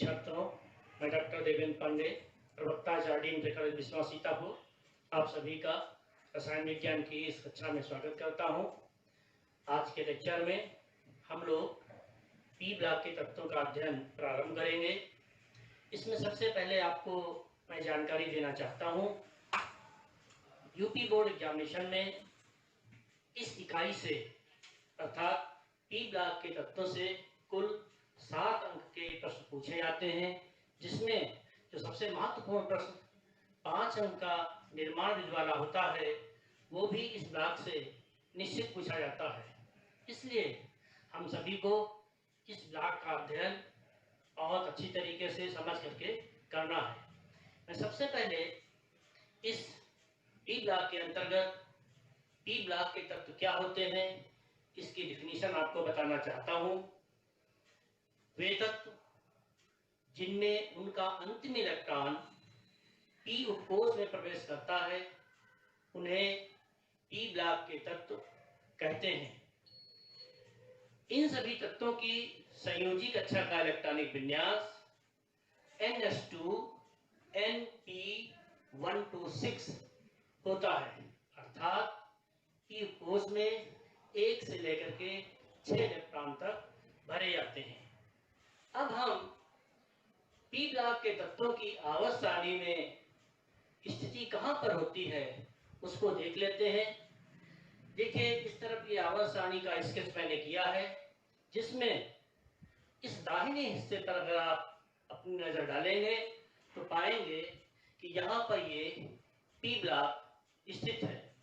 छात्रों, मैं डॉक्टर देवेंद्र पांडे, प्रवक्ता आचार्य इंटर कॉलेज बिस्वा सीतापुर, आप सभी का रसायन विज्ञान की इस कक्षा में स्वागत करता हूं। आज के लेक्चर में हम लोग पी ब्लॉक के तत्वों का अध्ययन प्रारंभ करेंगे। इसमें सबसे पहले आपको मैं जानकारी देना चाहता हूं, यूपी बोर्ड एग्जामिनेशन में इस इकाई से अर्थात पी ब्लॉक के तत्वों से कुल 7 अंक के प्रश्न पूछे जाते हैं, जिसमें जो सबसे महत्वपूर्ण प्रश्न 5 अंक का निर्माण बीज वाला होता है वो भी इस ब्लॉक से निश्चित पूछा जाता है। इसलिए हम सभी को इस ब्लॉक का अध्ययन बहुत अच्छी तरीके से समझ करके करना है। मैं सबसे पहले इस पी ब्लॉक के अंतर्गत पी ब्लॉक के तत्व क्या होते हैं इसकी डिफिनीशन आपको बताना चाहता हूं। वे तत्व जिनमें उनका अंतिम इलेक्ट्रॉन पी उपकोष में प्रवेश करता है उन्हें पी ब्लॉक के तत्व कहते हैं। इन सभी तत्वों की संयोजी कक्षा का इलेक्ट्रॉनिक विन्यास NS2 NP126 होता है, अर्थात पी उपकोष में 1 से लेकर के 6 इलेक्ट्रॉन तक भरे जाते हैं। अब हम पी ब्लॉक के तत्वों की आवर्त सारणी में स्थिति कहां पर होती है उसको देख लेते हैं। देखिए, इस तरफ ये आवर्त सारणी का स्केच मैंने किया है, जिसमें इस दाहिने हिस्से पर अगर आप अपनी नजर डालेंगे तो पाएंगे कि यहाँ पर ये पी ब्लॉक स्थित है।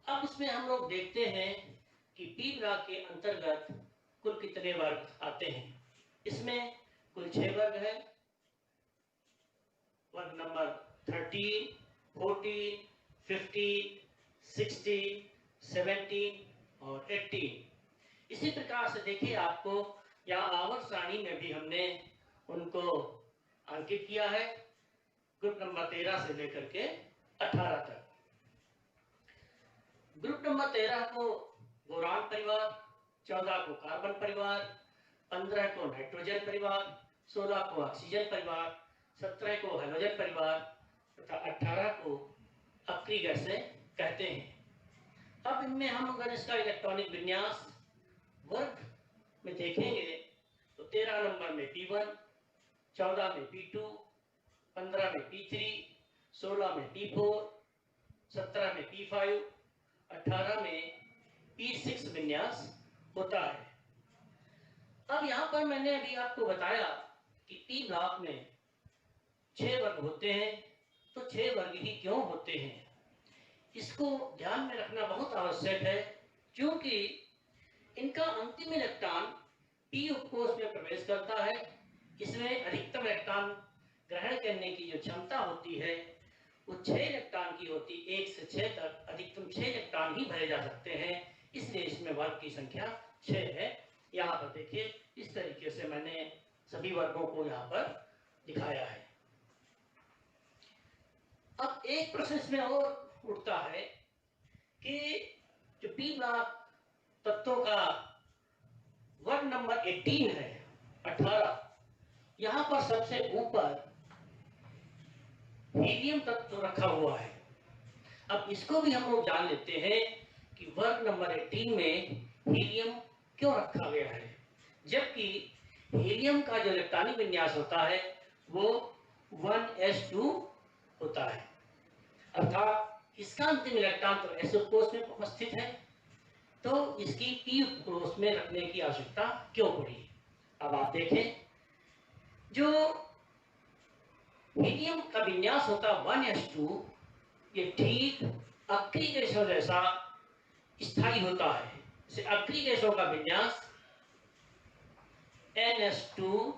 अब उसमें हम लोग देखते हैं कि पी ब्लॉक के अंतर्गत कुल कितने वर्ग आते हैं। इसमें कुल 6 वर्ग है। वर्ग नंबर 13, 14, 15, 16, 17 और 18। इसी प्रकार से देखिए, आपको यहाँ आवर्त सारणी में भी हमने उनको अंकित किया है, ग्रुप नंबर 13 से लेकर के 18 तक। ग्रुप नंबर 13 को बोरान परिवार, 14 को कार्बन परिवार, 15 को नाइट्रोजन परिवार, 16 को ऑक्सीजन परिवार, 17 को हाइड्रोजन परिवार तथा 18 को अक्रिय गैसें कहते हैं। अब इनमें हम अगर इसका इलेक्ट्रॉनिक विन्यास वर्ग में देखेंगे तो 13 नंबर में P1, 14 में P2, 15 में P3, 16 में P4, 17 में P5, 18 में P6 विन्यास होता है। अब यहाँ पर मैंने अभी आपको बताया कि पी ब्लॉक में 6 वर्ग होते हैं, तो 6 वर्ग ही क्यों होते हैं इसको ध्यान में रखना बहुत आवश्यक है, क्योंकि इनका अंतिम इलेक्ट्रॉन पी उपकोष में प्रवेश करता है। इसमें अधिकतम इलेक्ट्रॉन ग्रहण करने की जो क्षमता होती है वो 6 इलेक्ट्रॉन की होती है। 1 से 6 तक अधिकतम 6 इलेक्ट्रॉन ही भरे जा सकते हैं, इसलिए इसमें वर्ग की संख्या 6 है। यहाँ पर देखिए, इस तरीके से मैंने सभी वर्गों को यहाँ पर दिखाया है। अब एक प्रश्न इसमें और उठता है कि जो पी ब्लॉक तत्वों का वर्ग नंबर 18 है, 18, यहाँ पर सबसे ऊपर हीलियम तत्व रखा हुआ है। अब इसको भी हम लोग जान लेते हैं कि वर्ग नंबर 18 में हीलियम क्यों रखा गया है, जबकि हीलियम का जो इलेक्ट्रॉनिक विन्यास होता है वो 1s2 होता है, अर्थात इसका अंतिम इलेक्ट्रॉन तो s उपकोष में उपस्थित है, तो इसकी पी उपकोष में रखने की आवश्यकता क्यों पड़ी। अब आप देखें, जो हीलियम का विन्यास होता 1s2, ये ठीक अक्रिय गैसों जैसा स्थायी होता है। जैसे अक्रिय गैसों का विन्यास NS2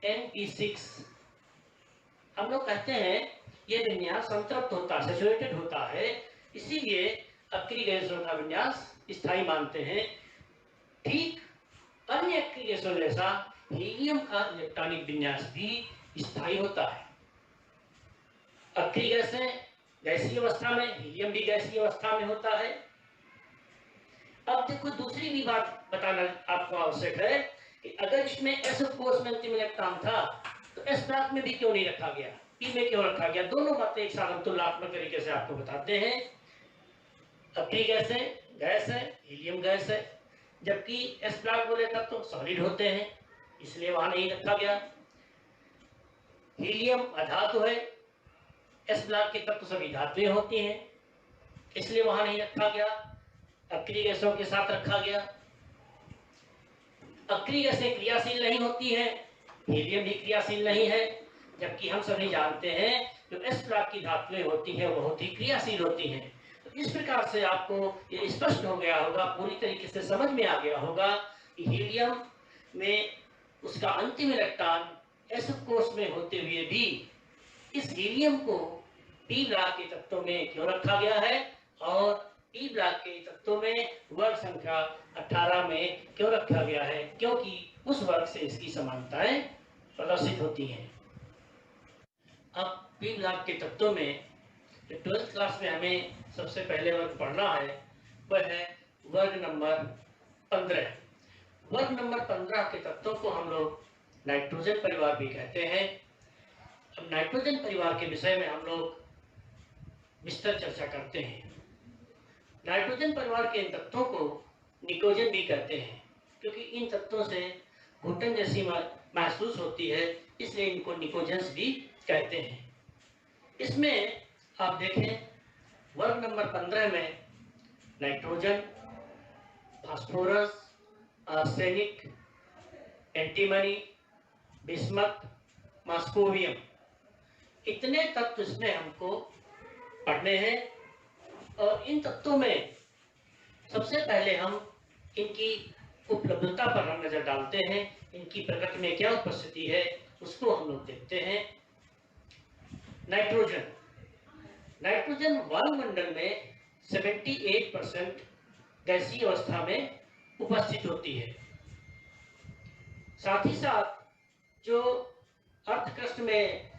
NP6, हम लोग कहते हैं ये विन्यास संतृप्त होता है, सैचुरेटेड होता है, इसीलिए अक्रिय गैसों का विन्यास स्थायी मानते हैं। ठीक अन्य अक्रिय गैसों जैसा हीलियम का इलेक्ट्रॉनिक विन्यास भी स्थायी होता है। अक्रिय गैसें गैसीय अवस्था में, हीलियम भी गैसीय अवस्था में होता है। अब देखो, दूसरी भी बात बताना आपको आवश्यक है कि अगर इसमें एस कोर्स में अंतिम इलेक्ट्रॉन था तो एस ब्लॉक में भी क्यों नहीं रखा गया, पी में क्यों रखा गया। दोनों बातें एक साथ हम तुलनात्मक तरीके से आपको बताते हैं। अक्रिय गैस है, हीलियम गैस है, जबकि एस ब्लॉक बोले तब तो सॉलिड होते हैं, इसलिए वहां नहीं रखा गया। हीलियम अधातु है, एस ब्लॉक के तत्व सभी धातुएं होती हैं, इसलिए वहां नहीं रखा गया। अक्रिय गैसों के साथ रखा गया। अक्रिय गैसें क्रियाशील नहीं होती हैं, हीलियम भी क्रियाशील नहीं है, जबकि हम सभी जानते हैं जो एस ब्लॉक की धातुएं होती हैं बहुत ही क्रियाशील होती हैं। तो इस प्रकार से आपको ये स्पष्ट हो गया होगा, पूरी तरीके से समझ में आ गया होगा कि हीलियम में उसका अंतिम इलेक्ट्रॉन एस कोर्स में होते हुए भी इस हीलियम को पी ब्लॉक के तत्वों में क्यों रखा गया है और पी ब्लॉक के तत्वों में वर्ग संख्या 18 में क्यों रखा गया है, क्योंकि उस वर्ग से इसकी समानताएं प्रदर्शित होती हैं। अब पी ब्लॉक के तत्वों में जो 12th क्लास में हमें सबसे पहले वर्ग पढ़ना है वह है वर्ग नंबर 15। वर्ग नंबर 15 के तत्वों को हम लोग नाइट्रोजन परिवार भी कहते हैं। अब नाइट्रोजन परिवार के विषय में हम लोग विस्तार चर्चा करते हैं। नाइट्रोजन परिवार के इन तत्वों को निकोजन भी कहते हैं, क्योंकि इन तत्वों से घुटन जैसी महसूस होती है, इसलिए इनको निकोजन्स भी कहते हैं। इसमें आप देखें वर्ग नंबर 15 में nitrogen, phosphorus, arsenic, antimony, bismuth, moscovium, इतने तत्व इसमें हमको पढ़ने हैं। और इन तत्वों में सबसे पहले हम इनकी उपलब्धता पर हम नजर डालते हैं, इनकी प्रकृति में क्या उपस्थिति है उसको हम लोग देखते हैं। नाइट्रोजन वायुमंडल में 78% गैसीय अवस्था में उपस्थित होती है। साथ ही साथ जो अर्धक्रस्ट में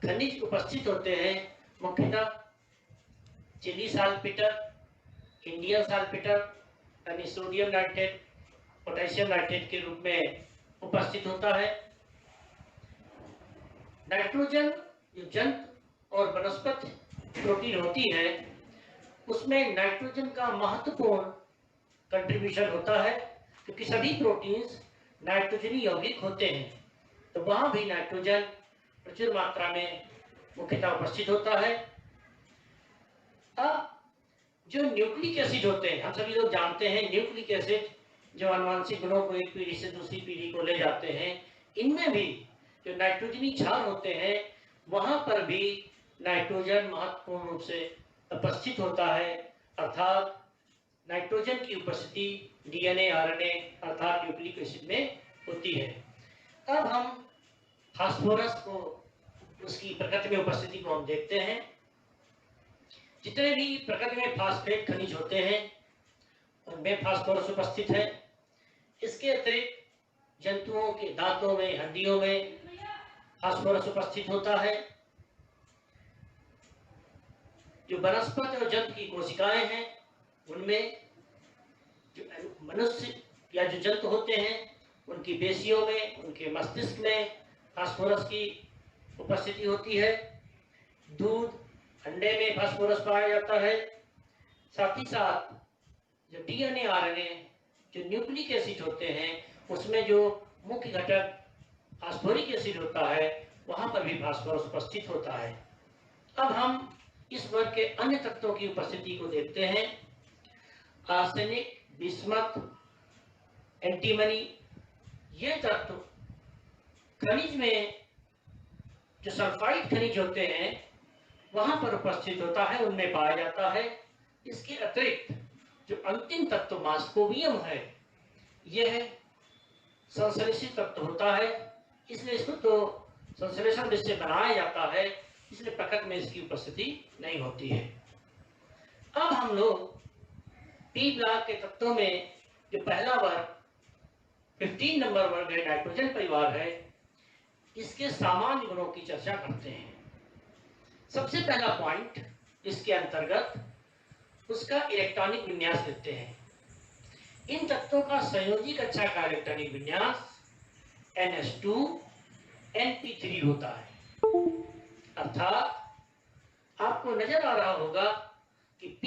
खनिज उपस्थित होते हैं, मुख्यतः चिली साल्टपेटर, इंडियन साल्टपेटर यानी सोडियम नाइट्रेट, पोटेशियम नाइट्रेट के रूप में उपस्थित होता है। नाइट्रोजन जो जंतु और वनस्पति प्रोटीन होती है उसमें नाइट्रोजन का महत्वपूर्ण कंट्रीब्यूशन होता है, क्योंकि सभी प्रोटीन्स नाइट्रोजनी यौगिक होते हैं, तो वहां भी नाइट्रोजन प्रचुर मात्रा में मुख्यतः उपस्थित होता है। अब जो न्यूक्लिक एसिड होते हैं, हम सभी लोग जानते हैं न्यूक्लिक एसिड जो आनुवंशिक गुणों को एक पीढ़ी से दूसरी पीढ़ी को ले जाते हैं, इनमें भी जो नाइट्रोजनी क्षार होते हैं वहां पर भी नाइट्रोजन महत्वपूर्ण रूप से उपस्थित होता है, अर्थात नाइट्रोजन की उपस्थिति डीएनए, आरएनए अर्थात न्यूक्लिक एसिड में होती है। अब हम फास्फोरस को, उसकी प्रकृति में उपस्थिति को हम देखते हैं। जितने भी प्रकृति में फास्फेट खनिज होते हैं उनमें फास्फोरस उपस्थित है। इसके अतिरिक्त जंतुओं के दांतों में, हड्डियों में फास्फोरस उपस्थित होता है। जो वनस्पति और जंतु की कोशिकाएं हैं उनमें, जो मनुष्य या जो जंतु होते हैं उनकी पेशियों में, उनके मस्तिष्क में फास्फोरस की उपस्थिति होती है। दूध, अंडे में फास्फोरस पाया जाता है। साथ ही साथ जो डीएनए, आरएनए, जो न्यूक्लिक एसिड होते हैं उसमें जो मुख्य घटक फास्फोरिक एसिड होता है वहां पर भी फास्फोरस उपस्थित होता है। अब हम इस वर्ग के अन्य तत्वों की उपस्थिति को देखते हैं। आर्सेनिक, बिस्मथ, एंटीमनी, ये तत्व खनिज में जो सल्फाइड खनिज होते हैं वहां पर उपस्थित होता है, उनमें पाया जाता है। इसके अतिरिक्त जो अंतिम तत्व मॉस्कोवियम है, यह संश्लेषित तत्व होता है, इसलिए इसको तो संश्लेषण जिससे बनाया जाता है, इसलिए प्रकृति में इसकी उपस्थिति नहीं होती है। अब हम लोग पी ब्लॉक के तत्वों में जो पहला वर्ग 15 नंबर वर्ग है, नाइट्रोजन परिवार है, इसके सामान्य गुणों की चर्चा करते हैं। सबसे पहला पॉइंट इसके अंतर्गत उसका इलेक्ट्रॉनिक विन्यास लेते हैं। इन तत्वों का संयोजी कक्षा का इलेक्ट्रॉनिक विन्यास NH2NP3 होता है। अर्थात आपको नजर आ रहा होगा कि P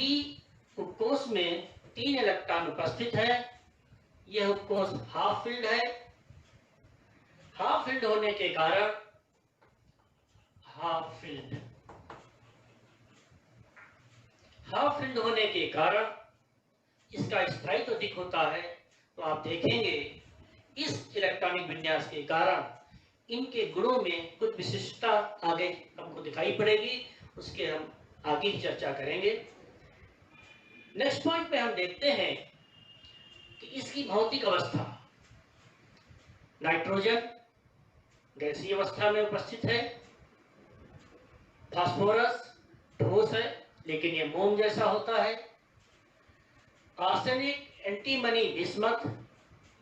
उपकोष में 3 इलेक्ट्रॉन उपस्थित है। यह उपकोष हाफ फिल्ड है। हाफ फिल्ड होने के कारण हाफ फिल्ड होने के कारण इसका स्थायित्व अधिक होता है। तो आप देखेंगे इस इलेक्ट्रॉनिक विन्यास के कारण इनके गुणों में कुछ विशिष्टता आगे हमको दिखाई पड़ेगी, उसके हम आगे की चर्चा करेंगे। नेक्स्ट पॉइंट पे हम देखते हैं कि इसकी भौतिक अवस्था। नाइट्रोजन गैसीय अवस्था में उपस्थित है। फास्फोरस ठोस है लेकिन यह मोम जैसा होता है। आर्सेनिक, एंटीमनी, बिस्मथ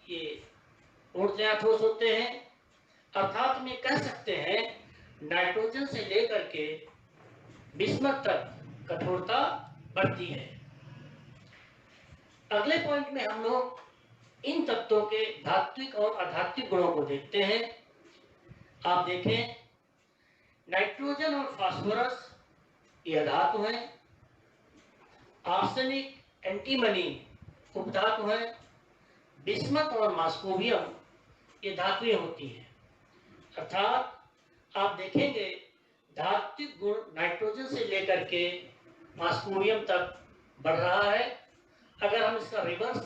ये पूर्णतया ठोस होते हैं। अर्थात में कह सकते हैं नाइट्रोजन से लेकर के बिस्मथ तक कठोरता बढ़ती है। अगले पॉइंट में हम लोग इन तत्वों के धात्विक और अधात्विक गुणों को देखते हैं। आप देखें नाइट्रोजन और फास्फोरस ये अधातु हैं। आर्सेनिक, एंटीमनी उपधातु है। बिस्मथ और मास्कोबियम ये धातुएं होती हैं। अर्थात आप देखेंगे धात्विक गुण नाइट्रोजन से लेकर के मास्कोबियम तक बढ़ रहा है। अगर हम इसका रिवर्स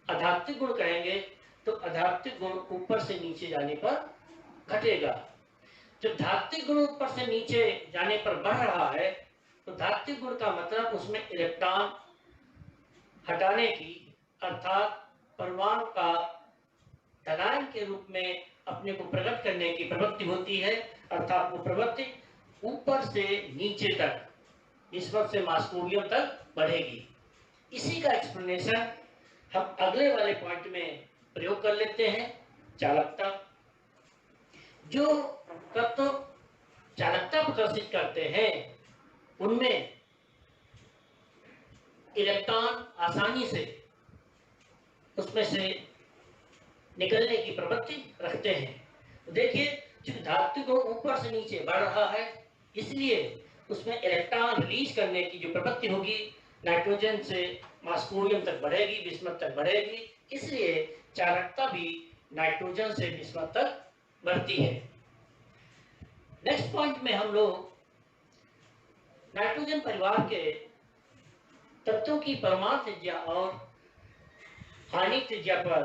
अधात्विक गुण कहेंगे तो अधात्विक गुण ऊपर से नीचे जाने पर घटेगा। जब धात्विक गुण ऊपर से नीचे जाने पर बढ़ रहा है तो धात्विक गुण का मतलब उसमें इलेक्ट्रॉन हटाने की, अर्थात परमाणु का धनायन के रूप में अपने को प्रकट करने की प्रवृत्ति होती है। अर्थात वो प्रवृत्ति ऊपर से नीचे तक, बिस्मथ से मास्कोबियम तक बढ़ेगी। इसी का एक्सप्लेनेशन हम अगले वाले पॉइंट में प्रयोग कर लेते हैं। चालकता। जो तत्व चालकता प्रदर्शित करते हैं उनमें इलेक्ट्रॉन आसानी से उसमें से निकलने की प्रवृत्ति रखते हैं। तो देखिए चूंकि धात्विक गुण ऊपर से नीचे बढ़ रहा है इसलिए उसमें इलेक्ट्रॉन रिलीज करने की जो प्रवृत्ति होगी नाइट्रोजन से मास्कोबियम तक बढ़ेगी, बिस्मथ तक बढ़ेगी। इसलिए चालकता भी नाइट्रोजन से बिस्मथ तक बढ़ती है। नेक्स्ट पॉइंट में हम लोग नाइट्रोजन परिवार के तत्वों की परमाणु त्रिज्या और आणविक त्रिज्या पर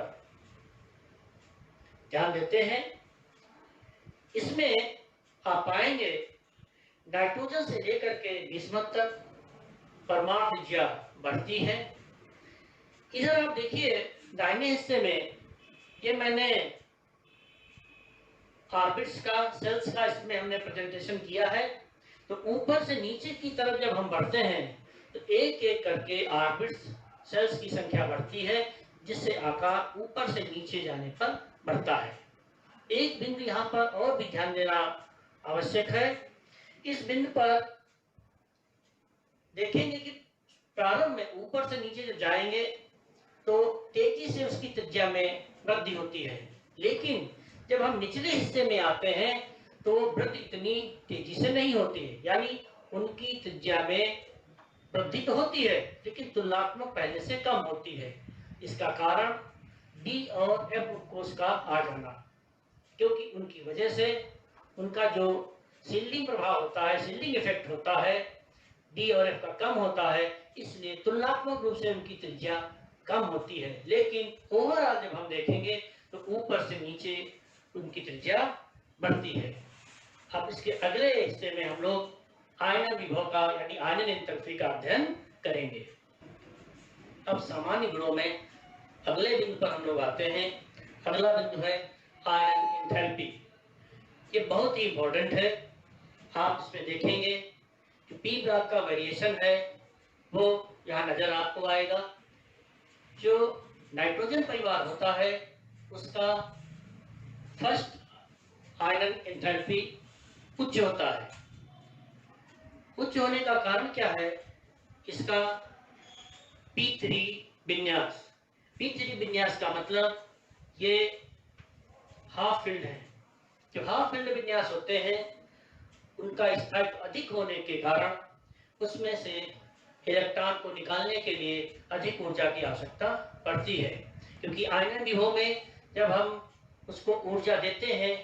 ध्यान देते हैं। इसमें आप पाएंगे नाइट्रोजन से लेकर के बिस्मथ तक परमाणु त्रिज्या बढ़ती है। इधर आप देखिए दाहिने हिस्से में ये मैंने ऑर्बिट्स का, सेल्स का इसमें हमने प्रेजेंटेशन किया है। तो ऊपर से नीचे की तरफ जब हम बढ़ते हैं तो एक एक करके ऑर्बिट्स, सेल्स की संख्या बढ़ती है जिससे आकार ऊपर से नीचे जाने पर बढ़ता है। एक बिंदु यहाँ पर और भी ध्यान देना आवश्यक है। इस बिंदु पर देखेंगे कि प्रारंभ में ऊपर से नीचे जब जाएंगे तो तेजी से उसकी त्रिज्या में वृद्धि होती है, लेकिन जब हम निचले हिस्से में आते हैं तो वृद्धि इतनी तेजी से नहीं होती है। यानी उनकी त्रिज्या में वृद्धि तो होती है लेकिन तुलनात्मक पहले से कम होती है। इसका कारण डी और एफ उपकोष का आ जाना, क्योंकि उनकी वजह से उनका जो शील्डिंग प्रभाव होता है, शील्डिंग इफेक्ट होता है, डी और एफ का कम होता है, इसलिए तुलनात्मक रूप से उनकी त्रिज्या कम होती है। लेकिन ओवरऑल जब हम देखेंगे तो ऊपर से नीचे उनकी त्रिज्या बढ़ती है। अब इसके अगले हिस्से में हम लोग आयनन विभव का यानी आयनन एंथैल्पी का अध्ययन करेंगे। अब सामान्य गुणों में अगले बिंदु पर हम लोग आते हैं। अगला बिंदु है आयनन एंथैल्पी। ये बहुत ही इंपॉर्टेंट है। आप इसमें देखेंगे कि पी ब्लॉक का वेरिएशन है वो यहाँ नजर आपको आएगा। जो नाइट्रोजन परिवार होता है उसका फर्स्ट आयनन एंथैल्पी उच्च होता है। उच्च होने का कारण क्या है? इसका P3 विन्यास। P3 विन्यास का मतलब ये हाफ फील्ड हैं। जो हाफ फील्ड विन्यास होते हैं उनका स्थायित्व अधिक होने के कारण उसमें से इलेक्ट्रॉन को निकालने के लिए अधिक ऊर्जा की आवश्यकता पड़ती है, क्योंकि आयनन विभव में जब हम उसको ऊर्जा देते हैं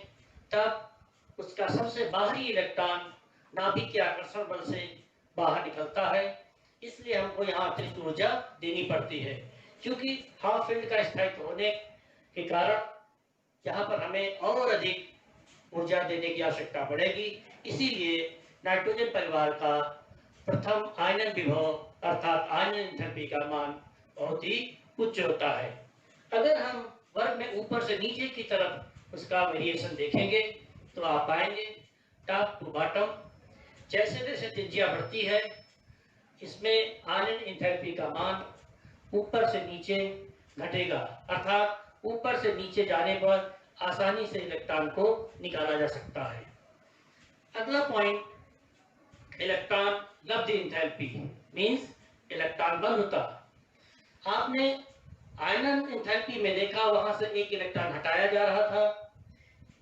तब उसका सबसे बाहरी इलेक्ट्रॉन नाभिक के आकर्षण बल से बाहर निकलता है, इसलिए हमको यहाँ अतिरिक्त ऊर्जा देनी पड़ती है। क्योंकि हाफ फील्ड का स्थायित्व होने के कारण यहाँ पर हमें और अधिक ऊर्जा देने की आवश्यकता पड़ेगी, इसीलिए नाइट्रोजन परिवार का प्रथम आयनन विभव अर्थात आयनन एंथैल्पी का मान बहुत ही उच्च होता है। अगर हम वर्ग में ऊपर से नीचे की तरफ उसका वेरिएशन देखेंगे तो आप पाएंगे टॉप टू बॉटम जैसे जैसे त्रिज्या बढ़ती है इसमें आयनन एंथैल्पी का मान ऊपर से नीचे घटेगा, अर्थात ऊपर से नीचे जाने पर आसानी से इलेक्ट्रॉन को निकाला जा सकता है। अगला पॉइंट, इलेक्ट्रॉन लब्ध एंथैल्पी मींस इलेक्ट्रॉन बंधुता। आपने आयनन एंथैल्पी में देखा वहां से एक इलेक्ट्रॉन हटाया जा रहा था।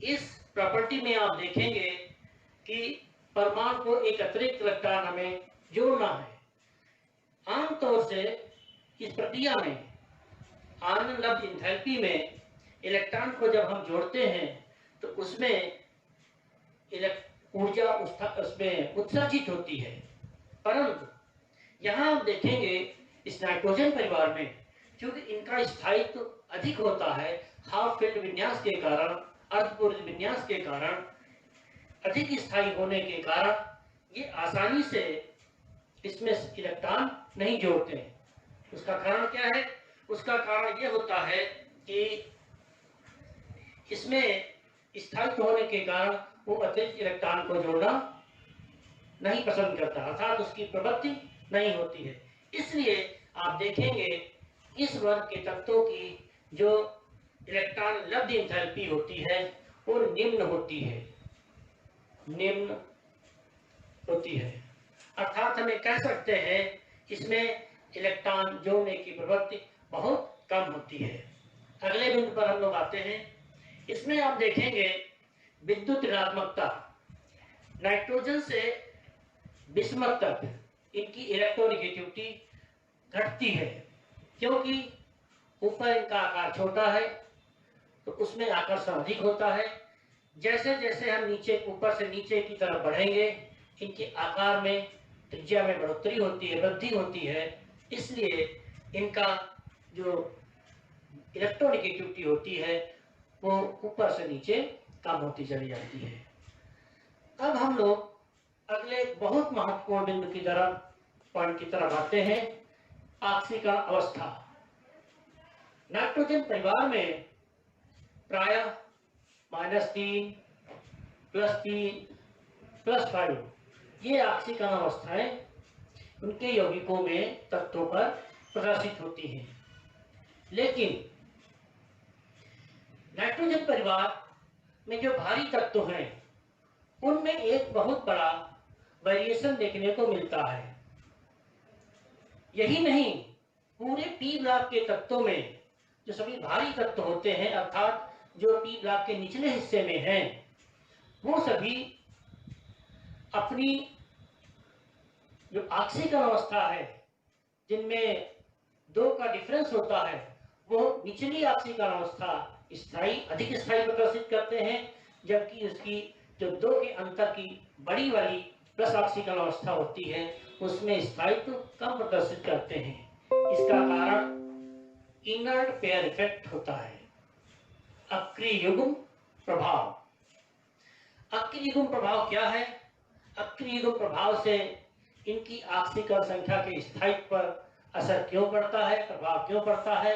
इस प्रॉपर्टी में आप देखेंगे कि परमाणु को एक अतिरिक्त इलेक्ट्रॉन हमें जोड़ना है। आमतौर से इस प्रक्रिया में आयनन लब्ध एंथैल्पी में इलेक्ट्रॉन को जब हम जोड़ते हैं तो उसमें ऊर्जा उसमें उत्सर्जित होती है, परंतु यहाँ आप देखेंगे इस नाइट्रोजन परिवार में क्योंकि इनका स्थायित्व अधिक होता है, हाफ फील्ड विन्यास के कारण, अर्धपूर्ण विन्यास के कारण, अधिक स्थायी होने के कारण ये आसानी से इसमें इलेक्ट्रॉन नहीं जोड़ते हैं। उसका कारण क्या है? उसका कारण ये होता है कि इसमें स्थायित्व होने के कारण वो अतिरिक्त इलेक्ट्रॉन को जोड़ना नहीं पसंद करता, अर्थात उसकी प्रवृत्ति नहीं होती है। इसलिए आप देखेंगे इस वर्ग के तत्वों की जो इलेक्ट्रॉन लब्ध एंथैल्पी होती है वो निम्न होती है, अर्थात हमें कह सकते हैं इसमें इलेक्ट्रॉन जोड़ने की प्रवृत्ति बहुत कम होती है। अगले बिंदु पर हम लोग आते हैं। इसमें आप देखेंगे विद्युत ऋणात्मकता, नाइट्रोजन से बिस्मथ तक इनकी इलेक्ट्रोनेगेटिविटी घटती है, क्योंकि ऊपर इनका आकार छोटा है तो उसमें आकर्षण अधिक होता है। जैसे जैसे हम नीचे ऊपर से नीचे की तरफ बढ़ेंगे इनके आकार में त्रिज्या में बढ़ोतरी होती है, वृद्धि होती है, इसलिए इनका जो इलेक्ट्रोनेगेटिविटी होती है वो ऊपर से नीचे कम होती चली जाती है। अब हम लोग अगले बहुत महत्वपूर्ण बिंदु की तरफ पॉइंट की तरफ आते हैं, ऑक्सीकरण अवस्था। नाइट्रोजन परिवार में प्रायः -3, +3, +5 ये ऑक्सीकरण अवस्थाएं उनके यौगिकों में तत्वों पर प्रदर्शित होती हैं। लेकिन नाइट्रोजन परिवार में जो भारी तत्व हैं उनमें एक बहुत बड़ा वेरिएशन देखने को मिलता है। यही नहीं, पूरे पी ब्लॉक के तत्वों में जो सभी भारी तत्व होते हैं अर्थात जो पी ब्लॉक के निचले हिस्से में हैं वो सभी अपनी जो ऑक्सीकरण अवस्था है जिनमें 2 का डिफरेंस होता है वो निचली ऑक्सीकरण अवस्था अधिक स्थायी प्रदर्शित करते हैं, जबकि उसकी जो 2 के अंतर की बड़ी वाली प्लस ऑक्सीकरण अवस्था होती है उसमें स्थायित्व कम प्रदर्शित करते हैं। इसका कारण इनर्ट पेयर इफेक्ट होता है, अक्रिय युग्म प्रभाव। अक्रिय युग्म प्रभाव क्या है? अक्रिय युग्म प्रभाव से इनकी ऑक्सीकरण संख्या के स्थायित्व पर असर क्यों पड़ता है, प्रभाव क्यों पड़ता है,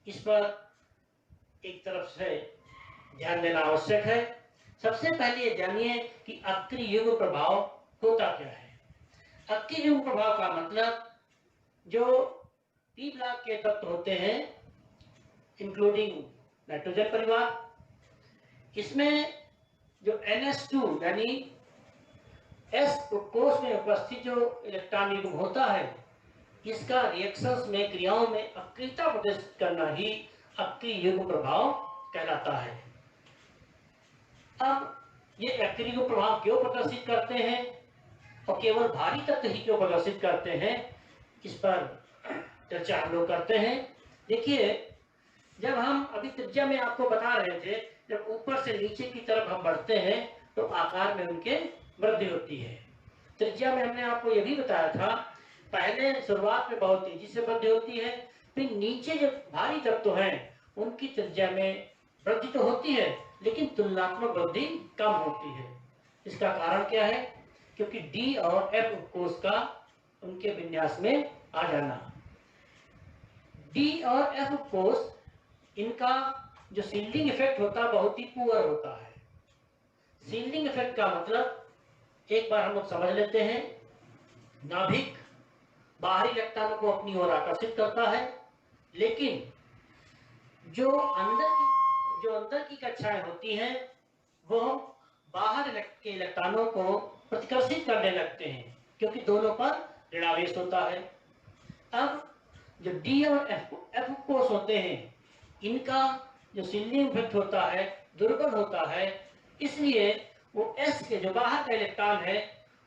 इस पर एक तरफ से ध्यान देना आवश्यक है। सबसे पहले ये जानिए कि अक्रिय युग्म प्रभाव होता क्या है। अक्रिय युग्म प्रभाव का मतलब जो पी ब्लॉक के तत्व होते हैं इंक्लूडिंग नाइट्रोजन परिवार, इसमें जो NH2 यानी S कोष में उपस्थित जो इलेक्ट्रॉन युग्म होता है इसका रिएक्शंस में क्रियाओं में अक्रियता प्रदर्शित करना ही अक्रिय युग्म प्रभाव कहलाता है। अब ये एक्टिविटी को प्रभाव क्यों प्रदर्शित करते हैं और केवल भारी तत्व ही क्यों प्रदर्शित करते हैं, इस पर चर्चा हम लोग करते हैं। देखिए, जब हम अभी त्रिज्या में आपको बता रहे थे, जब ऊपर से नीचे की तरफ हम बढ़ते हैं तो आकार में उनके वृद्धि होती है। त्रिज्या में हमने आपको यह भी बताया था, पहले शुरुआत में बहुत तेजी से वृद्धि होती है, फिर नीचे जो भारी तत्व हैं उनकी त्रिज्या में वृद्धि तो होती है, लेकिन तुलनात्मक वृद्धि कम होती है। इसका कारण क्या है? क्योंकि डी और एफ कोष का उनके विन्यास में आ जाना। डी और एफ कोष, इनका जो शील्डिंग इफेक्ट होता है बहुत ही पुअर होता है। शील्डिंग इफेक्ट का मतलब एक बार हम लोग समझ लेते हैं, नाभिक बाहरी इलेक्ट्रॉनों को अपनी ओर आकर्षित करता है, लेकिन जो अंदर की कक्षाएं होती हैं वो बाहर के इलेक्ट्रॉनों को प्रतिकर्षित करने लगते हैं, क्योंकि दोनों पर ऋणावेश होता है। अब जो डी और एफ कोष होते हैं, इनका जो शील्डिंग इफेक्ट होता है दुर्बल होता है, इसलिए वो एस के जो बाहर का इलेक्ट्रॉन है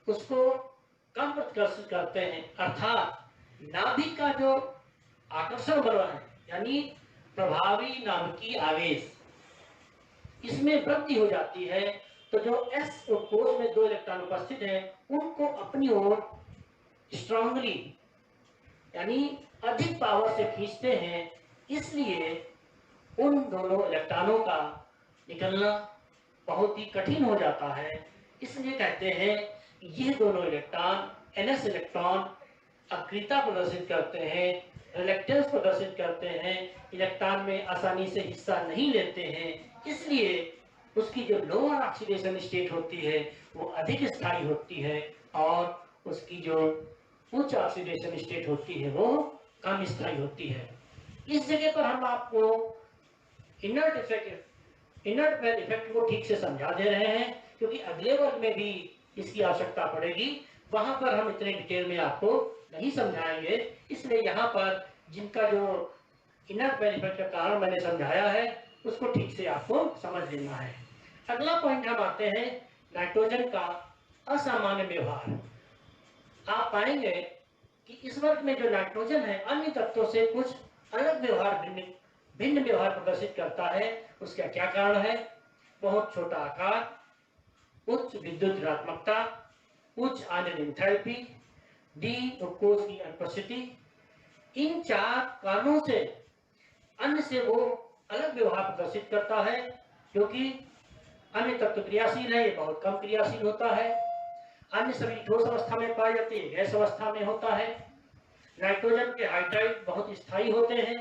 उसको कम प्रतिकर्षित करते हैं, अर्थात नाभिक का जो आकर्षण बल है, यानी प्रभावी नाभिकीय आवेश, इसमें वृद्धि हो जाती है। तो जो एस कोष में दो इलेक्ट्रॉन उपस्थित हैं उनको अपनी ओर स्ट्रांगली यानी अधिक पावर से खींचते हैं, इसलिए उन दोनों इलेक्ट्रॉनों का निकलना बहुत ही कठिन हो जाता है। इसलिए कहते हैं ये दोनों इलेक्ट्रॉन एनएस इलेक्ट्रॉन अक्रियता प्रदर्शित करते हैं, रिलेक्टेंस प्रदर्शित करते हैं, इलेक्ट्रॉन में आसानी से हिस्सा नहीं लेते हैं, इसलिए उसकी जो लोअर ऑक्सीडेशन स्टेट होती है वो अधिक स्थायी होती है और उसकी जो उच्च ऑक्सीडेशन स्टेट होती है वो कम स्थायी होती है। इस जगह पर हम आपको इनर्ट इफेक्ट को ठीक से समझा दे रहे हैं, क्योंकि अगले वर्ग में भी इसकी आवश्यकता पड़ेगी, वहां पर हम इतने डिटेल में आपको नहीं समझाएंगे। इसलिए यहाँ पर जिनका जो इनर्ट इफेक्ट का कारण मैंने समझाया है उसको ठीक से आपको समझ लेना है। अगला पॉइंट हम आते हैं नाइट्रोजन का असामान्य व्यवहार। आप पाएंगे कि इस वर्ग में जो नाइट्रोजन है अन्य तत्वों से कुछ अलग व्यवहार, भिन्न व्यवहार प्रदर्शित करता है। उसका क्या कारण है? बहुत छोटा आकार, उच्च विद्युत ऋणात्मकता, उच्च आयन एंथैल्पी, डी ग्लूकोज की अनुपस्थिति, इन चार कारणों से अन्य से वो अलग व्यवहार प्रदर्शित करता है। क्योंकि अन्य तत्व क्रियाशील है, ये बहुत कम क्रियाशील होता है। अन्य सभी ठोस अवस्था में पाए जाते हैं, गैस अवस्था में होता है। नाइट्रोजन के हाइड्राइड बहुत स्थायी होते हैं,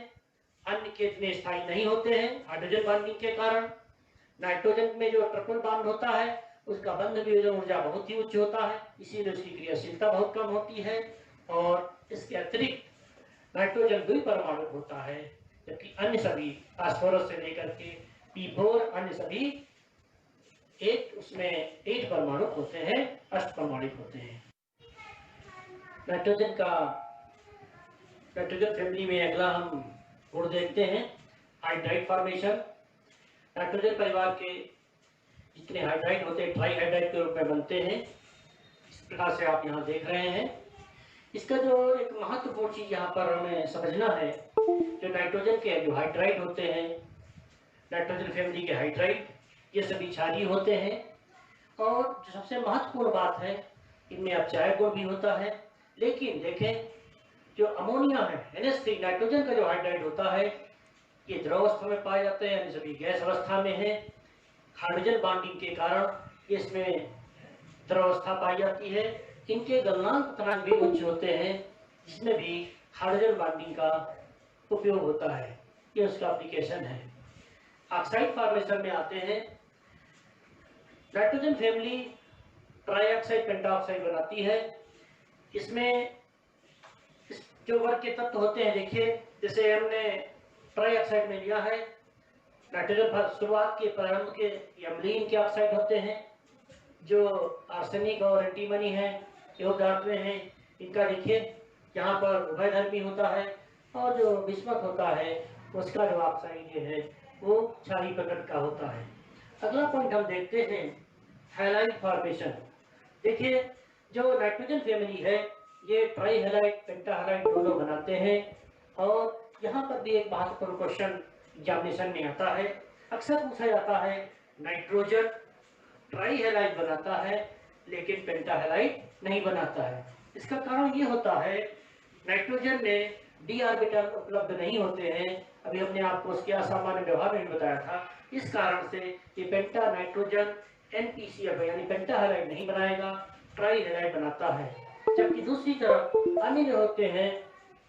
अन्य के इतने स्थायी नहीं होते हैं हाइड्रोजन बॉन्डिंग के कारण। नाइट्रोजन में जो ट्रिपल बॉन्ड होता है उसका बंध वियोजन ऊर्जा बहुत ही उच्च होता है, इसीलिए उसकी क्रियाशीलता बहुत कम होती है। और इसके अतिरिक्त नाइट्रोजन द्विपरमाणु होता है, जबकि अन्य सभी फास्फोरस से लेकर के P4 अन्य सभी उसमें 8 परमाणु होते हैं, अष्टपरमाणिक होते हैं। नाइट्रोजन फैमिली में अगला हम गुण देखते हैं हाइड्राइड फॉर्मेशन। नाइट्रोजन परिवार के जितने हाइड्राइड होते हैं ट्राई हाइड्राइड के रूप में बनते हैं, इस प्रकार से आप यहाँ देख रहे हैं। इसका जो एक महत्वपूर्ण चीज यहाँ पर हमें समझना है, जो नाइट्रोजन के जो हाइड्राइड होते हैं, नाइट्रोजन फैमिली के हाइड्राइड ये सभी क्षारीय होते हैं। और जो सबसे महत्वपूर्ण बात है, इनमें अपचायक गुण भी होता है। लेकिन देखें, जो अमोनिया है NH3 नाइट्रोजन का जो हाइड्राइड होता है, ये द्रव अवस्था में पाए जाते हैं, अन्य सभी गैस अवस्था में है। हाइड्रोजन बॉन्डिंग के कारण इसमें द्रव अवस्था पाई जाती है। इनके गलनांक गुणांक भी उच्च होते हैं, जिसमें भी हाइड्रोजन बॉन्डिंग का उपयोग होता है, ये उसका एप्लीकेशन है। ऑक्साइड फॉर्मेशन में आते हैं। नाइट्रोजन फैमिली ट्राईऑक्साइड पेंटाऑक्साइड बनाती है। इसमें जो वर्ग के तत्व होते हैं, देखिए जैसे हमने ट्राईऑक्साइड में लिया है, नाइट्रोजन शुरुआत के प्रारंभ के अम्लीन के ऑक्साइड होते हैं। जो आर्सेनिक और एंटीमनी है, योग धातु हैं, इनका देखिए यहाँ पर उभयधर्मी होता है। और जो बिस्मथ होता है उसका जो ऑक्साइड है वो क्षारीय प्रकृति का होता है। अगला पॉइंट हम देखते हैं हैलाइड फॉर्मेशन। देखिए, जो नाइट्रोजन फैमिली है ये ट्राई हैलाइड, पेंटा हैलाइड दोनों बनाते हैं। और यहाँ पर भी एक महत्वपूर्ण क्वेश्चन एग्जामिनेशन में आता है, अक्सर पूछा जाता है नाइट्रोजन ट्राई हैलाइड बनाता है लेकिन पेंटा हैलाइड नहीं बनाता है। इसका कारण ये होता है नाइट्रोजन में डी ऑर्बिटल उपलब्ध नहीं होते हैं। अभी हमने आपको उसके असामान्य व्यवहार में बताया था। इस कारण से ये पेंटा नाइट्रोजन NPCF यानी पेंटा हैलाइड नहीं बनाएगा, ट्राई हैलाइड बनाता है। जबकि दूसरी तरफ अन्य जो होते हैं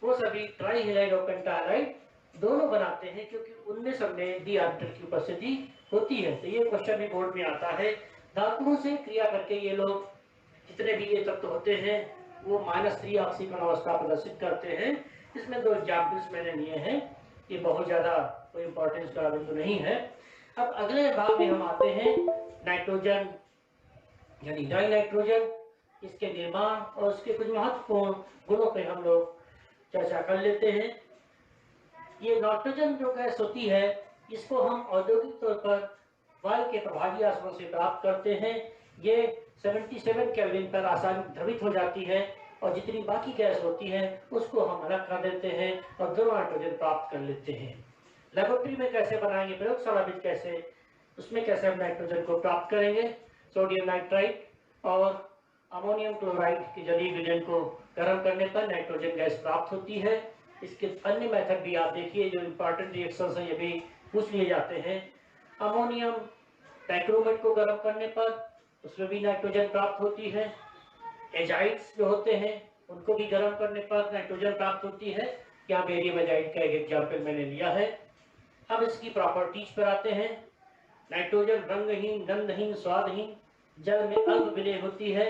वो सभी ट्राई हैलाइड और पेंटा हैलाइड दोनों बनाते हैं, क्योंकि उनमें सब में डी ऑर्बिटल की उपस्थिति होती है। तो ये क्वेश्चन भी बोर्ड में आता है। धातुओं से क्रिया करके ये लोग जितने भी ये तत्व होते हैं वो -3 ऑक्सीकरण अवस्था प्रदर्शित करते हैं। इसमें 2 एग्जाम्पल्स मैंने लिए हैं, ये बहुत ज़्यादा कोई इंपॉर्टेंस का बिंदु नहीं है। अब अगले भाग में हम आते हैं नाइट्रोजन यानी डाई नाइट्रोजन, इसके निर्माण और उसके कुछ महत्वपूर्ण गुणों पर हम लोग चर्चा कर लेते हैं। ये नाइट्रोजन जो गैस होती है इसको हम औद्योगिक तौर पर वायु के प्रभावी आसनों से प्राप्त करते हैं। ये 77 केल्विन पर आसानी द्रवित हो जाती है और जितनी बाकी गैस होती है उसको हम अलग कर देते हैं और दो नाइट्रोजन प्राप्त कर लेते हैं। लेबोरेटरी में कैसे बनाएंगे, प्रयोगशाला में कैसे, उसमें कैसे हम नाइट्रोजन को प्राप्त करेंगे। सोडियम नाइट्राइड और अमोनियम क्लोराइड के जलीय विलयन को गर्म करने पर नाइट्रोजन गैस प्राप्त होती है। इसके अन्य मेथड भी आप देखिए, जो इम्पोर्टेंट रिएक्शंस हैं ये भी पूछ लिए जाते हैं। अमोनियम डाइक्रोमेट को गर्म करने पर उसमें भी नाइट्रोजन प्राप्त होती है। एजाइड्स जो होते हैं उनको भी गर्म करने पर नाइट्रोजन प्राप्त होती है। यहाँ बेरियम एजाइड का एक एग्जाम्पल मैंने लिया है। अब इसकी प्रॉपर्टीज पर आते हैं। नाइट्रोजन रंगहीन, गंधहीन, स्वादहीन, जल में अल्प विलय होती है।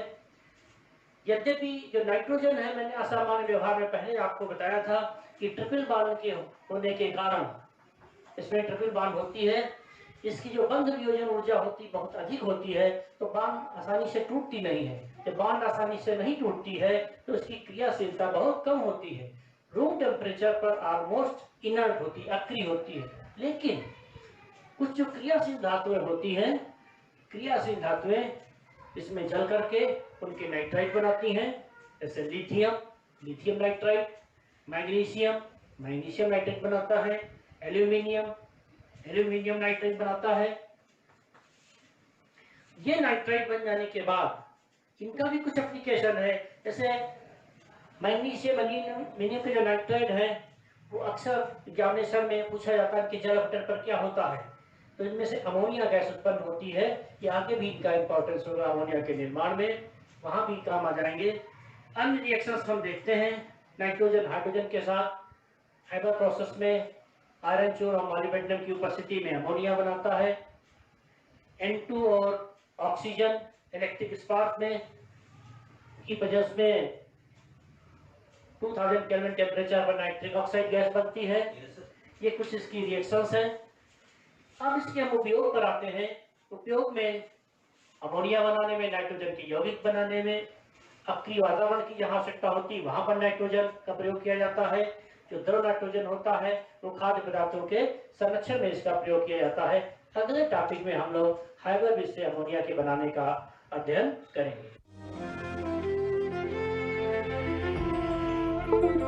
यद्यपि जो नाइट्रोजन है, मैंने असामान्य व्यवहार में पहले आपको बताया था कि ट्रिपल बॉन्ड के होने के कारण इसमें ट्रिपल बॉन्ड होती है, इसकी जो बंध वियोजन ऊर्जा होती बहुत अधिक होती है, तो बॉन्ड आसानी से टूटती नहीं है। जब बॉन्ड आसानी से नहीं टूटती है तो इसकी क्रियाशीलता बहुत कम होती है, रूम टेम्परेचर पर ऑलमोस्ट इनर्ट होती, अक्रिय होती है। लेकिन कुछ जो क्रियाशील धातुएं होती हैं, क्रियाशील धातुएं इसमें जल करके उनके नाइट्राइड बनाती हैं, जैसे lithium, lithium nitride, magnesium, magnesium nitride बनाता है, एल्यूमिनियम, एल्यूमिनियम नाइट्राइड बनाता है। ये नाइट्राइड बन जाने के बाद इनका भी कुछ एप्लीकेशन है। जैसे मैग्नीशियम, एल्यूमिनियम के जो नाइट्राइड है वो अक्सर एग्जामिनेशन में पूछा जाता है कि जल अवतरण पर क्या होता है, तो इनमें से अमोनिया गैस उत्पन्न होती है। कि आगे भी इनका इंपॉर्टेंस होगा अमोनिया के निर्माण में, वहां भी काम आ जाएंगे। अन्य रिएक्शंस हम देखते हैं नाइट्रोजन हाइड्रोजन के साथ। हाइबर प्रोसेस में आयरन चूर और मॉलिब्डेनम की उपस्थिति में अमोनिया बनाता है। N2 और ऑक्सीजन इलेक्ट्रिक स्पार्क में की वजह में 2000 केल्विन टेम्परेचर पर नाइट्रिक ऑक्साइड गैस बनती है। ये कुछ इसकी रिएक्शंस हैं। अब इसके हम उपयोग पर आते हैं। उपयोग में अमोनिया बनाने में, नाइट्रोजन के यौगिक बनाने में, अक्रिय वातावरण की जहाँ आवश्यकता होती है वहां पर नाइट्रोजन का प्रयोग किया जाता है। जो द्रव नाइट्रोजन होता है वो खाद्य पदार्थों के संरक्षण में इसका प्रयोग किया जाता है। अगले टॉपिक में हम लोग हाइबर विष से अमोनिया के बनाने का अध्ययन करेंगे।